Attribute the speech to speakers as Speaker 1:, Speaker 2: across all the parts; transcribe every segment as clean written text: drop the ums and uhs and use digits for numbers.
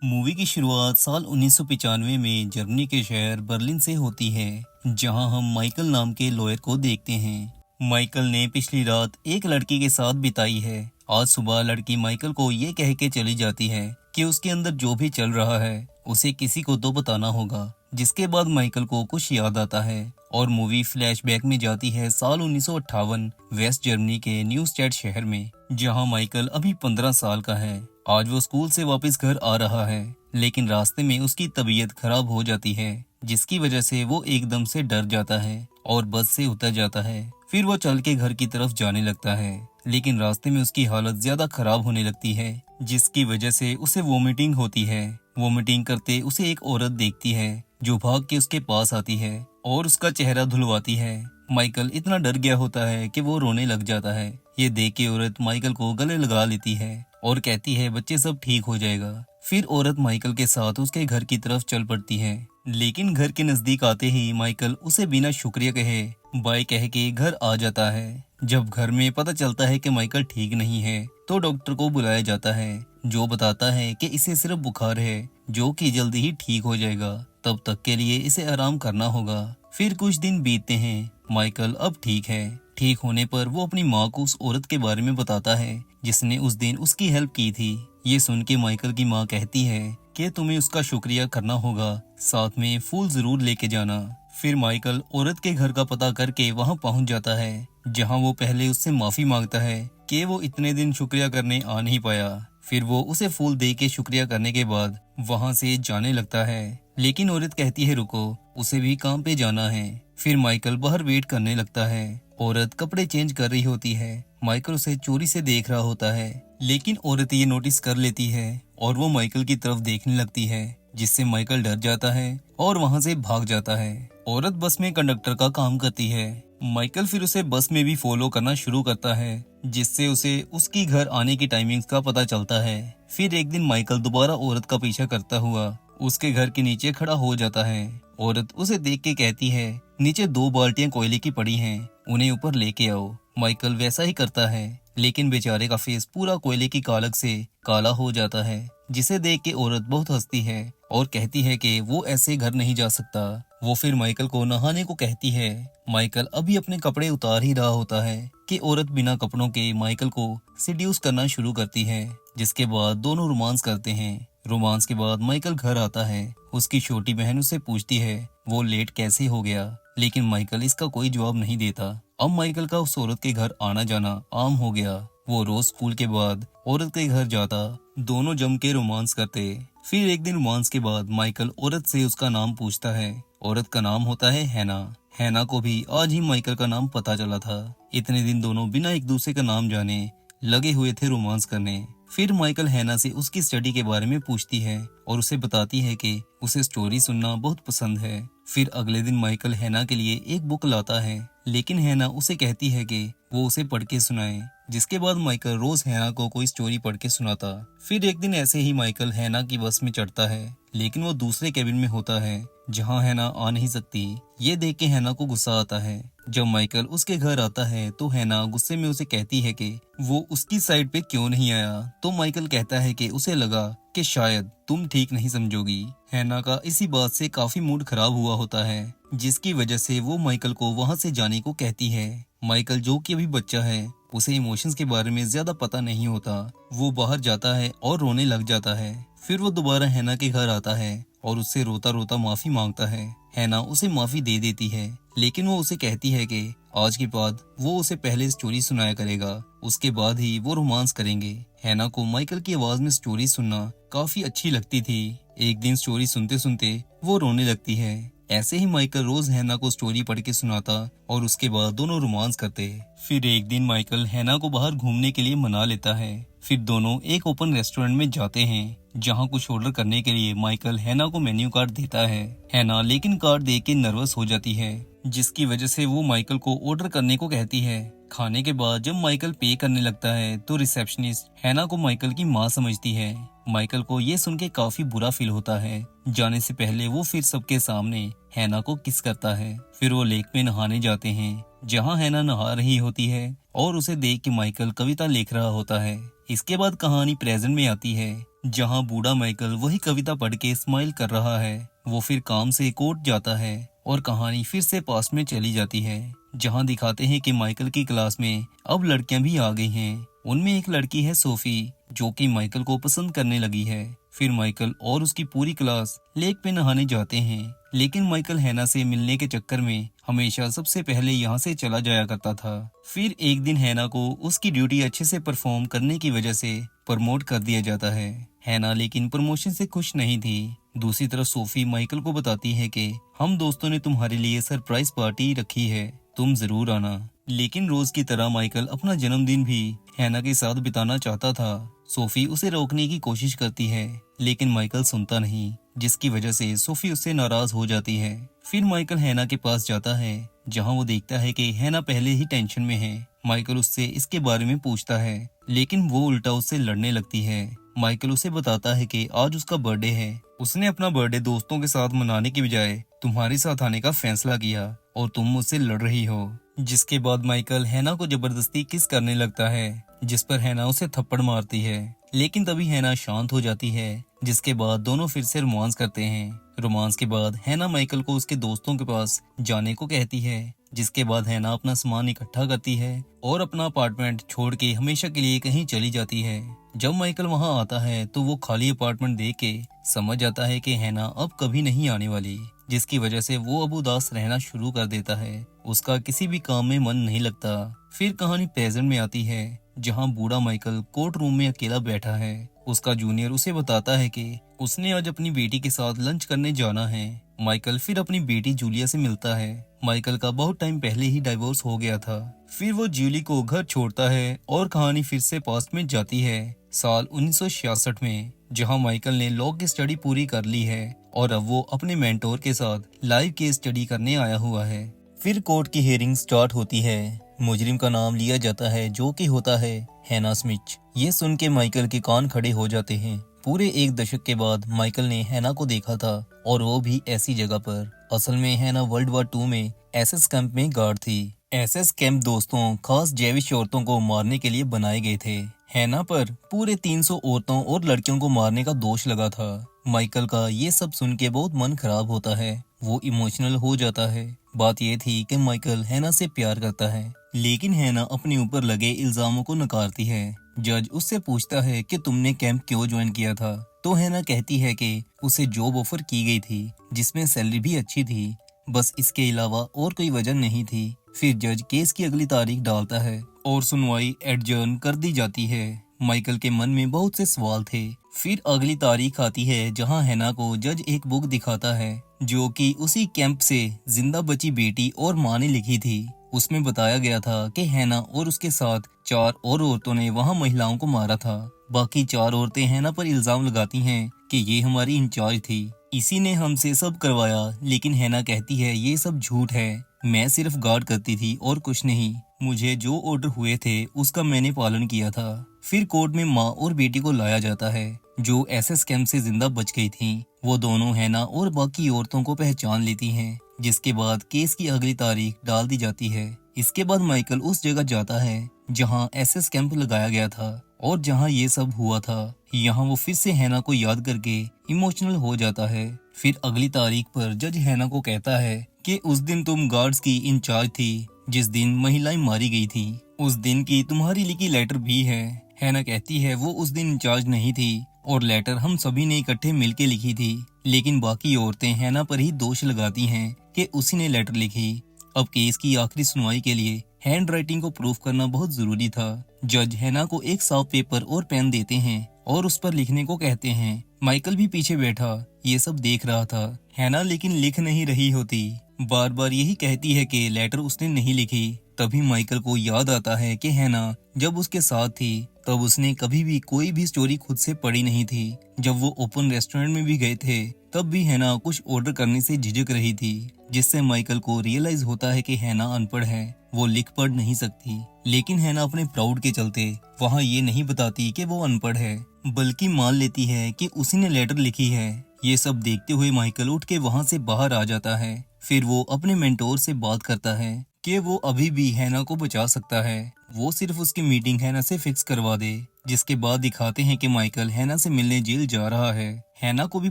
Speaker 1: Movie की शुरुआत साल 1995 में जर्मनी के शहर बर्लिन से होती है, जहां हम माइकल नाम के लॉयर को देखते हैं। माइकल ने पिछली रात एक लड़की के साथ बिताई है। आज सुबह लड़की माइकल को ये कह के चली जाती है कि उसके अंदर जो भी चल रहा है उसे किसी को तो बताना होगा। जिसके बाद माइकल को कुछ याद आता है और मूवी फ्लैशबैक में जाती है साल 1958 वेस्ट जर्मनी के न्यूस्टेड शहर में, जहां माइकल अभी 15 साल का है। आज वो स्कूल से वापस घर आ रहा है, लेकिन रास्ते में उसकी तबीयत खराब हो जाती है, जिसकी वजह से वो एकदम से डर जाता है और बस से उतर जाता है। फिर वो चल के घर की तरफ जाने लगता है, लेकिन रास्ते में उसकी हालत ज्यादा खराब होने लगती है, जिसकी वजह से उसे वोमिटिंग होती है। वोमिटिंग करते उसे एक औरत देखती है जो भाग के उसके पास आती है और उसका चेहरा धुलवाती है। माइकल इतना डर गया होता है कि वो रोने लग जाता है। ये देख के औरत माइकल को गले लगा लेती है और कहती है बच्चे सब ठीक हो जाएगा। फिर औरत माइकल के साथ उसके घर की तरफ चल पड़ती है, लेकिन घर के नजदीक आते ही माइकल उसे बिना शुक्रिया कहे बाय कह के घर आ जाता है। जब घर में पता चलता है कि माइकल ठीक नहीं है तो डॉक्टर को बुलाया जाता है, जो बताता है कि इसे सिर्फ बुखार है जो कि जल्दी ही ठीक हो जाएगा। तब तक के लिए इसे आराम करना होगा। फिर कुछ दिन बीतते हैं। माइकल अब ठीक है। ठीक होने पर वो अपनी माँ को उस औरत के बारे में बताता है जिसने उस दिन उसकी हेल्प की थी। ये सुन के माइकल की माँ कहती है कि तुम्हें उसका शुक्रिया करना होगा, साथ में फूल जरूर लेके जाना। फिर माइकल औरत के घर का पता करके वहाँ पहुँच जाता है, जहाँ वो पहले उससे माफी मांगता है कि वो इतने दिन शुक्रिया करने आ नहीं पाया। फिर वो उसे फूल दे के शुक्रिया करने के बाद वहाँ से जाने लगता है, लेकिन औरत कहती है रुको, उसे भी काम पे जाना है। फिर माइकल बाहर वेट करने लगता है। औरत कपड़े चेंज कर रही होती है। माइकल उसे चोरी से देख रहा होता है, लेकिन औरत ये नोटिस कर लेती है और वो माइकल की तरफ देखने लगती है, जिससे माइकल डर जाता है और वहाँ से भाग जाता है। औरत बस में कंडक्टर का काम करती है। माइकल फिर उसे बस में भी फॉलो करना शुरू करता है, जिससे उसे उसकी घर आने की टाइमिंग्स का पता चलता है। फिर एक दिन माइकल दोबारा औरत का पीछा करता हुआ उसके घर के नीचे खड़ा हो जाता है। औरत उसे देख के कहती है नीचे 2 बाल्टियां कोयले की पड़ी हैं, उन्हें ऊपर लेके आओ। माइकल वैसा ही करता है, लेकिन बेचारे का फेस पूरा कोयले की कालक से काला हो जाता है, जिसे देख के औरत बहुत हंसती है और कहती है कि वो ऐसे घर नहीं जा सकता। वो फिर माइकल को नहाने को कहती है। माइकल अभी अपने कपड़े उतार ही रहा होता है कि औरत बिना कपड़ों के माइकल को सेड्यूस करना शुरू करती है, जिसके बाद दोनों रोमांस करते हैं। रोमांस के बाद माइकल घर आता है। उसकी छोटी बहन उससे पूछती है वो लेट कैसे हो गया, लेकिन माइकल इसका कोई जवाब नहीं देता। अब माइकल का उस औरत के घर आना जाना आम हो गया। वो रोज स्कूल के बाद औरत के घर जाता, दोनों जम के रोमांस करते। फिर एक दिन रोमांस के बाद माइकल औरत से उसका नाम पूछता है। औरत का नाम होता है हैना। हैना को भी आज ही माइकल का नाम पता चला था। इतने दिन दोनों बिना एक दूसरे का नाम जाने लगे हुए थे रोमांस करने। फिर माइकल हैना से उसकी स्टडी के बारे में पूछती है और उसे बताती है कि उसे स्टोरी सुनना बहुत पसंद है। फिर अगले दिन माइकल हैना के लिए एक बुक लाता है, लेकिन हैना उसे कहती है कि वो उसे पढ़ के सुनाए, जिसके बाद माइकल रोज हैना को कोई स्टोरी पढ़ के सुनाता। फिर एक दिन ऐसे ही माइकल हैना की बस में चढ़ता है, लेकिन वो दूसरे केबिन में होता है जहाँ हैना आ नहीं सकती। ये देख के हैना को गुस्सा आता है। जब माइकल उसके घर आता है तो हैना गुस्से में उसे कहती है कि वो उसकी साइड पे क्यों नहीं आया, तो माइकल कहता है कि उसे लगा कि शायद तुम ठीक नहीं समझोगी। हैना का इसी बात से काफी मूड खराब हुआ होता है, जिसकी वजह से वो माइकल को वहाँ से जाने को कहती है। माइकल जो कि अभी बच्चा है, उसे इमोशंस के बारे में ज्यादा पता नहीं होता। वो बाहर जाता है और रोने लग जाता है। फिर वो दोबारा हैना के घर आता है और उससे रोता रोता माफी मांगता है। हैना उसे माफी दे देती है, लेकिन वो उसे कहती है कि आज के बाद वो उसे पहले स्टोरी सुनाया करेगा, उसके बाद ही वो रोमांस करेंगे। हैना को माइकल की आवाज में स्टोरी सुनना काफी अच्छी लगती थी। एक दिन स्टोरी सुनते सुनते वो रोने लगती है। ऐसे ही माइकल रोज हैना को स्टोरी पढ़ के सुनाता और उसके बाद दोनों रोमांस करते। फिर एक दिन माइकल हैना को बाहर घूमने के लिए मना लेता है। फिर दोनों एक ओपन रेस्टोरेंट में जाते हैं, जहां कुछ ऑर्डर करने के लिए माइकल हैना को मेन्यू कार्ड देता है। हैना लेकिन कार्ड देख के नर्वस हो जाती है, जिसकी वजह से वो माइकल को ऑर्डर करने को कहती है। खाने के बाद जब माइकल पे करने लगता है तो रिसेप्शनिस्ट हैना को माइकल की माँ समझती है। माइकल को ये सुन के काफी बुरा फील होता है। जाने से पहले वो फिर सबके सामने हैना को किस करता है। फिर वो लेक में नहाने जाते हैं, जहाँ हैना नहा रही होती है और उसे देख के माइकल कविता लिख रहा होता है। इसके बाद कहानी प्रेजेंट में आती है, जहाँ बूढ़ा माइकल वही कविता पढ़ के स्माइल कर रहा है। वो फिर काम से कोर्ट जाता है और कहानी फिर से पास में चली जाती है, जहाँ दिखाते हैं कि माइकल की क्लास में अब लड़कियां भी आ गई हैं। उनमें एक लड़की है सोफी, जो कि माइकल को पसंद करने लगी है। फिर माइकल और उसकी पूरी क्लास लेक पे नहाने जाते हैं, लेकिन माइकल हैना से मिलने के चक्कर में हमेशा सबसे पहले यहाँ से चला जाया करता था। फिर एक दिन हैना को उसकी ड्यूटी अच्छे से परफॉर्म करने की वजह से प्रमोट कर दिया जाता है। हैना लेकिन प्रमोशन से खुश नहीं थी। दूसरी तरफ सोफी माइकल को बताती है कि हम दोस्तों ने तुम्हारे लिए सरप्राइज पार्टी रखी है, तुम जरूर आना। लेकिन रोज की तरह माइकल अपना जन्मदिन भी हैना के साथ बिताना चाहता था। सोफी उसे रोकने की कोशिश करती है, लेकिन माइकल सुनता नहीं, जिसकी वजह से सोफी उससे नाराज हो जाती है। फिर माइकल हैना के पास जाता है, जहां वो देखता है कि हैना पहले ही टेंशन में है। माइकल उससे इसके बारे में पूछता है, लेकिन वो उल्टा उससे लड़ने लगती है। माइकल उसे बताता है कि आज उसका बर्थडे है, उसने अपना बर्थडे दोस्तों के साथ मनाने की बजाय तुम्हारे साथ आने का फैसला किया और तुम मुझसे लड़ रही हो। जिसके बाद माइकल हैना को जबरदस्ती किस करने लगता है, जिस पर हैना उसे थप्पड़ मारती है। लेकिन तभी हैना शांत हो जाती है, जिसके बाद दोनों फिर से रोमांस करते हैं। रोमांस के बाद हैना माइकल को उसके दोस्तों के पास जाने को कहती है, जिसके बाद हैना अपना सामान इकट्ठा करती है और अपना अपार्टमेंट छोड़ के हमेशा के लिए कहीं चली जाती है। जब माइकल वहां आता है तो वो खाली अपार्टमेंट देख के समझ जाता है कि हैना अब कभी नहीं आने वाली, जिसकी वजह से वो अब उदास रहना शुरू कर देता है। उसका किसी भी काम में मन नहीं लगता। फिर कहानी प्रेजेंट में आती है, जहां बूढ़ा माइकल कोर्ट रूम में अकेला बैठा है। उसका जूनियर उसे बताता है कि उसने आज अपनी बेटी के साथ लंच करने जाना है। माइकल फिर अपनी बेटी जूलिया से मिलता है। माइकल का बहुत टाइम पहले ही डाइवोर्स हो गया था। फिर वो जूली को घर छोड़ता है और कहानी फिर से पास्ट में जाती है, साल 1966 में, जहां माइकल ने लॉ की स्टडी पूरी कर ली है और अब वो अपने मेंटोर के साथ लाइव केस स्टडी करने आया हुआ है। फिर कोर्ट की हियरिंग स्टार्ट होती है। मुजरिम का नाम लिया जाता है, जो कि होता है हैना स्मिथ। ये सुन के माइकल के कान खड़े हो जाते हैं। पूरे एक दशक के बाद माइकल ने हैना को देखा था, और वो भी ऐसी जगह पर। असल में हैना वर्ल्ड वॉर 2 में एसएस कैंप में गार्ड थी। एसएस कैंप दोस्तों खास जैविश औरतों को मारने के लिए बनाए गए थे। हैना पर पूरे 300 औरतों और लड़कियों को मारने का दोष लगा था। माइकल का ये सब सुन के बहुत मन खराब होता है, वो इमोशनल हो जाता है। बात ये थी कि माइकल हैना से प्यार करता है, लेकिन हैना अपने ऊपर लगे इल्जामों को नकारती है। जज उससे पूछता है कि तुमने कैंप क्यों ज्वाइन किया था, तो हैना कहती है कि उसे जॉब ऑफर की गई थी, जिसमें सैलरी भी अच्छी थी, बस इसके अलावा और कोई वजह नहीं थी। फिर जज केस की अगली तारीख डालता है और सुनवाई एडजर्न कर दी जाती है। माइकल के मन में बहुत से सवाल थे। फिर अगली तारीख आती है, जहां हैना को जज एक बुक दिखाता है, जो कि उसी कैंप से जिंदा बची बेटी और माँ ने लिखी थी। उसमें बताया गया था कि हैना और उसके साथ 4 और औरतों ने वहां महिलाओं को मारा था। बाकी 4 औरतें हैना पर इल्जाम लगाती हैं कि ये हमारी इंचार्ज थी, इसी ने हमसे सब करवाया। लेकिन हैना कहती है ये सब झूठ है, मैं सिर्फ गार्ड करती थी और कुछ नहीं। मुझे जो ऑर्डर हुए थे उसका मैंने पालन किया था। फिर कोर्ट में माँ और बेटी को लाया जाता है, जो एसएस कैंप से जिंदा बच गई थीं। वो दोनों हैना और बाकी औरतों को पहचान लेती हैं, जिसके बाद केस की अगली तारीख डाल दी जाती है। इसके बाद माइकल उस जगह जाता है जहां एसएस कैंप लगाया गया था और जहां ये सब हुआ था। यहाँ वो फिर से हैना को याद करके इमोशनल हो जाता है। फिर अगली तारीख पर जज हैना को कहता है कि उस दिन तुम गार्ड्स की इंचार्ज थी, जिस दिन महिलाएं मारी गई थी। उस दिन की तुम्हारी लिखी लेटर भी है। हैना कहती है वो उस दिन इंचार्ज नहीं थी और लेटर हम सभी ने इकट्ठे मिलके लिखी थी। लेकिन बाकी औरतें हैना पर ही दोष लगाती हैं कि उसी ने लेटर लिखी। अब केस की आखिरी सुनवाई के लिए हैंड राइटिंग को प्रूफ करना बहुत जरूरी था। जज हैना को एक साफ पेपर और पेन देते हैं और उस पर लिखने को कहते हैं। माइकल भी पीछे बैठा ये सब देख रहा था। हैना लेकिन लिख नहीं रही होती, बार बार यही कहती है कि लेटर उसने नहीं लिखी। तभी माइकल को याद आता है कि हैना जब उसके साथ थी तब उसने कभी भी कोई भी स्टोरी खुद से पढ़ी नहीं थी। जब वो ओपन रेस्टोरेंट में भी गए थे तब भी हैना कुछ ऑर्डर करने से झिझक रही थी, जिससे माइकल को रियलाइज होता है कि हैना अनपढ़ है, वो लिख पढ़ नहीं सकती। लेकिन हैना अपने प्राउड के चलते वहाँ ये नहीं बताती कि वो अनपढ़ है, बल्कि मान लेती है कि उसी ने लेटर लिखी है। ये सब देखते हुए माइकल उठ के वहाँ से बाहर आ जाता है। फिर वो अपने मेंटोर से बात करता है कि वो अभी भी हैना को बचा सकता है, वो सिर्फ उसकी मीटिंग हैना से फिक्स करवा दे। जिसके बाद दिखाते हैं कि माइकल हैना से मिलने जेल जा रहा है। हैना को भी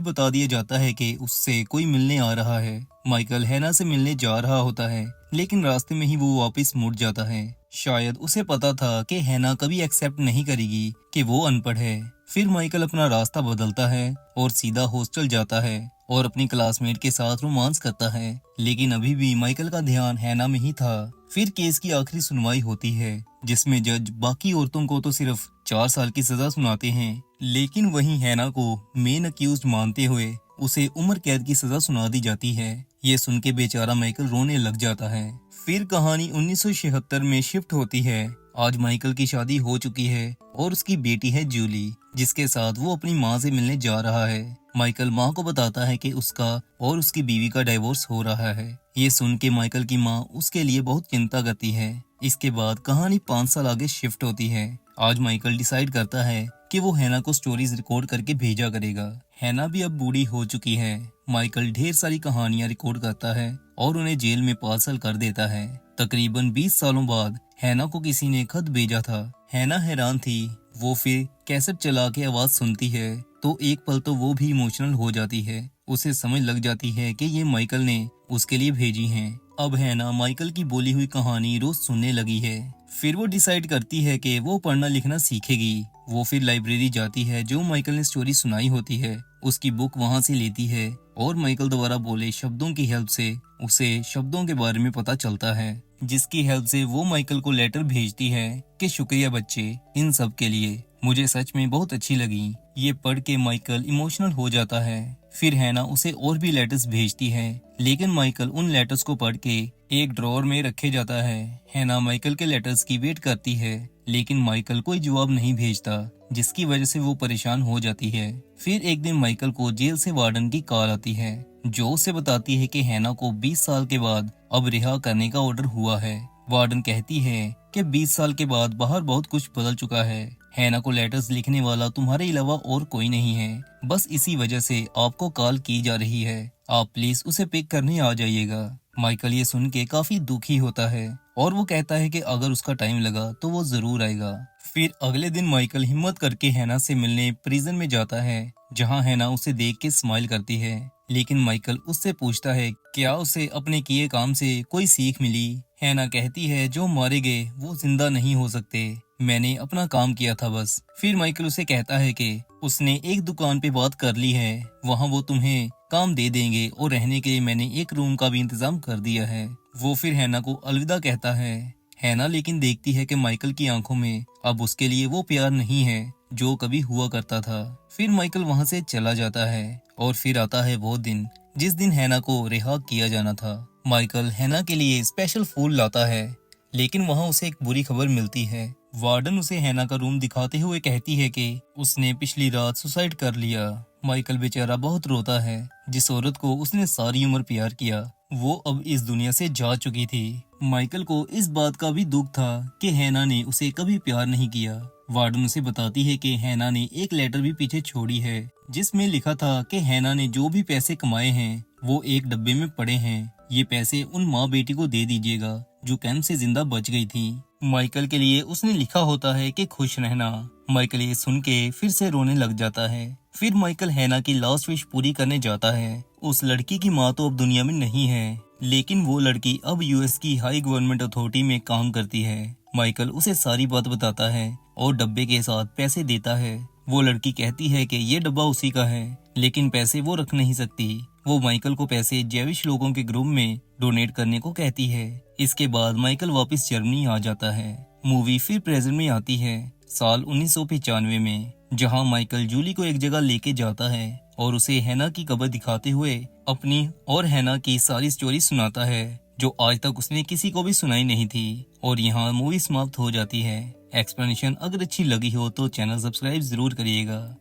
Speaker 1: बता दिया जाता है कि उससे कोई मिलने आ रहा है। माइकल हैना से मिलने जा रहा होता है, लेकिन रास्ते में ही वो वापस मुड़ जाता है। शायद उसे पता था कि हैना कभी एक्सेप्ट नहीं करेगी कि वो अनपढ़ है। फिर माइकल अपना रास्ता बदलता है और सीधा हॉस्टल जाता है और अपनी क्लासमेट के साथ रोमांस करता है, लेकिन अभी भी माइकल का ध्यान हैना में ही था। फिर केस की आखिरी सुनवाई होती है, जिसमें जज बाकी औरतों को तो सिर्फ 4 साल की सजा सुनाते हैं, लेकिन वहीं हैना को मेन अक्यूज्ड मानते हुए उसे उम्र कैद की सजा सुना दी जाती है। ये सुन के बेचारा माइकल रोने लग जाता है। फिर कहानी 1976 में शिफ्ट होती है। आज माइकल की शादी हो चुकी है और उसकी बेटी है जूली, जिसके साथ वो अपनी माँ से मिलने जा रहा है। माइकल माँ को बताता है कि उसका और उसकी बीवी का डाइवोर्स हो रहा है। ये सुन के माइकल की माँ उसके लिए बहुत चिंता करती है। इसके बाद कहानी 5 साल आगे शिफ्ट होती है। आज माइकल डिसाइड करता है कि वो हैना को स्टोरीज रिकॉर्ड करके भेजा करेगा। हैना भी अब बूढ़ी हो चुकी है। माइकल ढेर सारी कहानियां रिकॉर्ड करता है और उन्हें जेल में पार्सल कर देता है। तकरीबन 20 सालों बाद हैना को किसी ने खत भेजा था। हैना हैरान थी। वो फिर कैसेट चला के आवाज सुनती है तो एक पल तो वो भी इमोशनल हो जाती है। उसे समझ लग जाती है कि ये माइकल ने उसके लिए भेजी हैं। अब हैना माइकल की बोली हुई कहानी रोज सुनने लगी है। फिर वो डिसाइड करती है कि वो पढ़ना लिखना सीखेगी। वो फिर लाइब्रेरी जाती है जो माइकल ने स्टोरी सुनाई होती है, उसकी बुक वहाँ से लेती है और माइकल द्वारा बोले शब्दों की हेल्प से उसे शब्दों के बारे में पता चलता है, जिसकी हेल्प से वो माइकल को लेटर भेजती है कि शुक्रिया बच्चे इन सब के लिए, मुझे सच में बहुत अच्छी लगी। ये पढ़ के माइकल इमोशनल हो जाता है। फिर हैना उसे और भी लेटर्स भेजती है, लेकिन माइकल उन लेटर्स को पढ़ के एक ड्रॉअर में रखे जाता है। हैना माइकल के लेटर्स की वेट करती है, लेकिन माइकल कोई जवाब नहीं भेजता, जिसकी वजह से वो परेशान हो जाती है। फिर एक दिन माइकल को जेल से वार्डन की कॉल आती है, जो उसे बताती है कि हैना को 20 साल के बाद अब रिहा करने का ऑर्डर हुआ है। वार्डन कहती है कि 20 साल के बाद बाहर बहुत कुछ बदल चुका है। हैना को लेटर्स लिखने वाला तुम्हारे अलावा और कोई नहीं है, बस इसी वजह से आपको कॉल की जा रही है, आप प्लीज उसे पिक करने आ जाइएगा। माइकल ये सुन के काफी दुखी होता है और वो कहता है कि अगर उसका टाइम लगा तो वो जरूर आएगा। फिर अगले दिन माइकल हिम्मत करके हैना से मिलने प्रिजन में जाता है, जहाँ हैना उसे देख के स्माइल करती है, लेकिन माइकल उससे पूछता है क्या उसे अपने किए काम से कोई सीख मिली। हैना कहती है जो मारे गए वो जिंदा नहीं हो सकते, मैंने अपना काम किया था बस। फिर माइकल उसे कहता है कि उसने एक दुकान पे बात कर ली है, वहाँ वो तुम्हें काम दे देंगे और रहने के लिए मैंने एक रूम का भी इंतजाम कर दिया है। वो फिर हैना को अलविदा कहता है। हैना लेकिन देखती है कि माइकल की आंखों में अब उसके लिए वो प्यार नहीं है जो कभी हुआ करता था। फिर माइकल वहाँ से चला जाता है और फिर आता है वो दिन जिस दिन हैना को रिहा किया जाना था। माइकल हैना के लिए स्पेशल फूल लाता है, लेकिन वहाँ उसे एक बुरी खबर मिलती है। वार्डन उसे हैना का रूम दिखाते हुए कहती है कि उसने पिछली रात सुसाइड कर लिया। माइकल बेचारा बहुत रोता है। जिस औरत को उसने सारी उम्र प्यार किया वो अब इस दुनिया से जा चुकी थी। माइकल को इस बात का भी दुख था कि हैना ने उसे कभी प्यार नहीं किया। वार्डन उसे बताती है कि हैना ने एक लेटर भी पीछे छोड़ी है, जिसमें लिखा था कि हैना ने जो भी पैसे कमाए हैं वो एक डब्बे में पड़े हैं, ये पैसे उन माँ बेटी को दे दीजिएगा जो कैंप से जिंदा बच गई थी। माइकल के लिए उसने लिखा होता है कि खुश रहना। माइकल ये सुन के फिर से रोने लग जाता है। फिर माइकल हैना की लास्ट विश पूरी करने जाता है। उस लड़की की माँ तो अब दुनिया में नहीं है, लेकिन वो लड़की अब यूएस की हाई गवर्नमेंट अथॉरिटी में काम करती है। माइकल उसे सारी बात बताता है और डब्बे के साथ पैसे देता है। वो लड़की कहती है कि ये डब्बा उसी का है, लेकिन पैसे वो रख नहीं सकती। वो माइकल को पैसे जेविश लोगों के ग्रुप में डोनेट करने को कहती है। इसके बाद माइकल वापस जर्मनी आ जाता है। मूवी फिर प्रेजेंट में आती है साल 1995 में, जहां माइकल जूली को एक जगह लेके जाता है और उसे हैना की कब्र दिखाते हुए अपनी और हैना की सारी स्टोरी सुनाता है, जो आज तक उसने किसी को भी सुनाई नहीं थी। और यहाँ मूवी समाप्त हो जाती है। एक्सप्लेनेशन अगर अच्छी लगी हो तो चैनल सब्सक्राइब जरूर करिएगा।